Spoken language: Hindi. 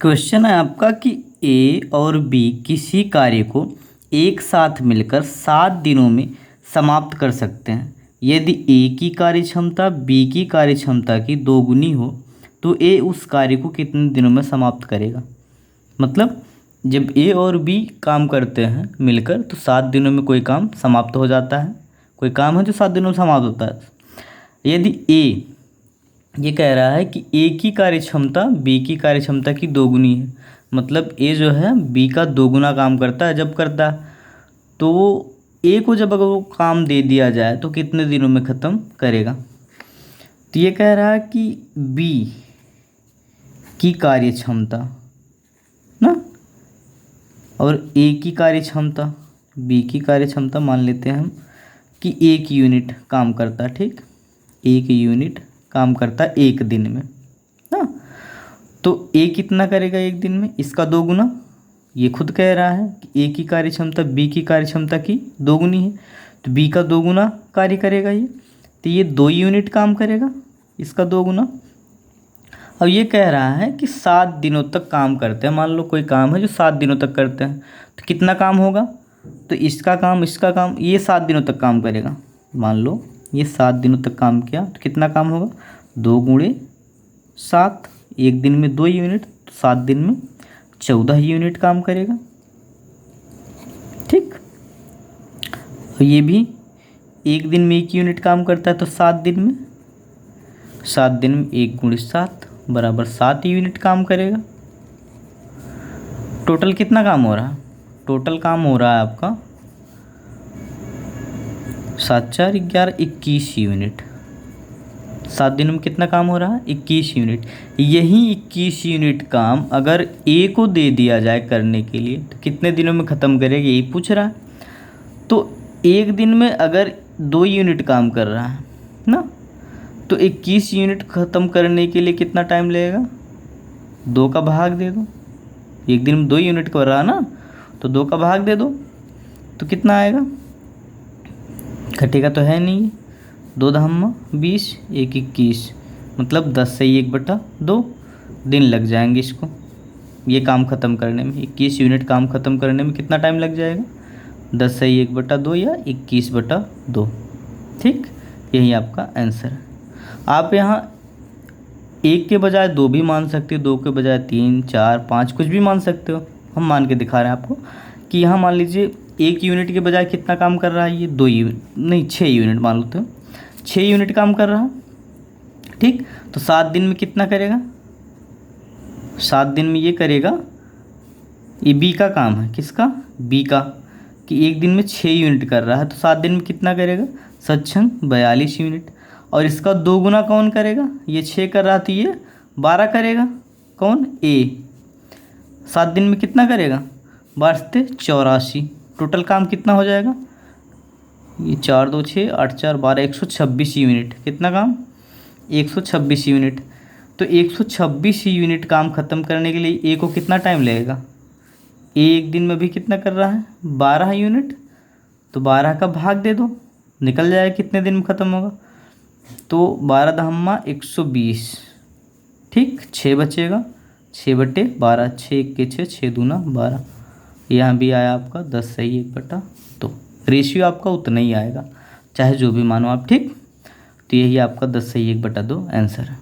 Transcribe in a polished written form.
क्वेश्चन है आपका कि ए और बी किसी कार्य को एक साथ मिलकर 7 दिनों में समाप्त कर सकते हैं। यदि ए की कार्यक्षमता बी की कार्यक्षमता की दोगुनी हो तो ए उस कार्य को कितने दिनों में समाप्त करेगा। मतलब जब ए और बी काम करते हैं मिलकर तो 7 दिनों में कोई काम समाप्त हो जाता है। कोई काम है जो 7 दिनों में समाप्त होता है। यदि ए ये कह रहा है कि ए की कार्यक्षमता बी की कार्यक्षमता की दोगुनी है, मतलब ए जो है बी का दोगुना काम करता है जब करता है, तो वो ए को जब अगर वो काम दे दिया जाए तो कितने दिनों में ख़त्म करेगा। तो ये कह रहा है कि बी की कार्यक्षमता ना और ए की कार्यक्षमता, बी की कार्यक्षमता मान लेते हैं हम कि 1 यूनिट काम करता, ठीक, 1 यूनिट काम करता है 1 दिन में ना। तो ए कितना करेगा 1 दिन में, इसका दोगुना। ये खुद कह रहा है कि ए की कार्यक्षमता बी की कार्यक्षमता की दोगुनी है, तो बी का दोगुना कार्य करेगा ये, तो ये 2 यूनिट काम करेगा, इसका दोगुना। अब ये कह रहा है कि 7 दिनों तक काम करते हैं। मान लो कोई काम है जो 7 दिनों तक करते हैं, तो कितना काम होगा, तो इसका काम ये 7 दिनों तक काम करेगा। मान लो ये 7 दिनों तक काम किया तो कितना काम होगा, 2 गुणे 7, 1 दिन में 2 यूनिट, तो 7 दिन में 14 यूनिट काम करेगा, ठीक। और ये भी 1 दिन में 1 यूनिट काम करता है, तो 7 दिन में 1 गुणे 7 बराबर 7 यूनिट काम करेगा। टोटल कितना काम हो रहा है, टोटल काम हो रहा है आपका 7 4 11 21 यूनिट। 7 दिनों में कितना काम हो रहा है, 21 यूनिट। यही 21 यूनिट काम अगर ए को दे दिया जाए करने के लिए तो कितने दिनों में ख़त्म करेगा, यही पूछ रहा है। तो 1 दिन में अगर 2 यूनिट काम कर रहा है ना, तो 21 यूनिट ख़त्म करने के लिए कितना टाइम लगेगा, 2 का भाग दे दो। 1 दिन में 2 यूनिट कर रहा है ना, तो 2 का भाग दे दो तो कितना आएगा, घटेगा तो है नहीं, 2 दहम्मा 20 1 21, मतलब 10 से 1/2 दिन लग जाएंगे इसको ये काम ख़त्म करने में। 21 यूनिट काम ख़त्म करने में कितना टाइम लग जाएगा, 10 से 1/2 या 21/2, ठीक। यही आपका आंसर है। आप यहाँ 1 के बजाय 2 भी मान सकते हो, 2 के बजाय 3 4 5 कुछ भी मान सकते हो। हम मान के दिखा रहे हैं आपको कि यहाँ मान लीजिए 1 यूनिट के बजाय कितना काम कर रहा है, ये 2 यूनिट नहीं 6 यूनिट मान लो, तो 6 यूनिट काम कर रहा है, ठीक। तो 7 दिन में कितना करेगा, 7 दिन में ये करेगा, ये बी का काम है, किसका, बी का, कि 1 दिन में 6 यूनिट कर रहा है, तो 7 दिन में कितना करेगा, 7 42 यूनिट। और इसका दोगुना कौन करेगा, ये 6 कर रहा तो ये 12 करेगा, कौन, ए। 7 दिन में कितना करेगा, 12 84। टोटल काम कितना हो जाएगा, ये 4 2 6 8 4 12 126 यूनिट। कितना काम, 126 यूनिट। तो 126 यूनिट काम ख़त्म करने के लिए ए को कितना टाइम लगेगा, ए 1 दिन में भी कितना कर रहा है, 12 यूनिट, तो 12 का भाग दे दो, निकल जाएगा कितने दिन में ख़त्म होगा, तो 12 दहम्मा 120, ठीक। 6 बचेगा, 6/12, 6 के 6 6 दूना 12। यहाँ भी आया आपका 10 से 1/2, रेशियो आपका उतना ही आएगा चाहे जो भी मानो आप, ठीक। तो यही आपका 10 से 1/2 आंसर है।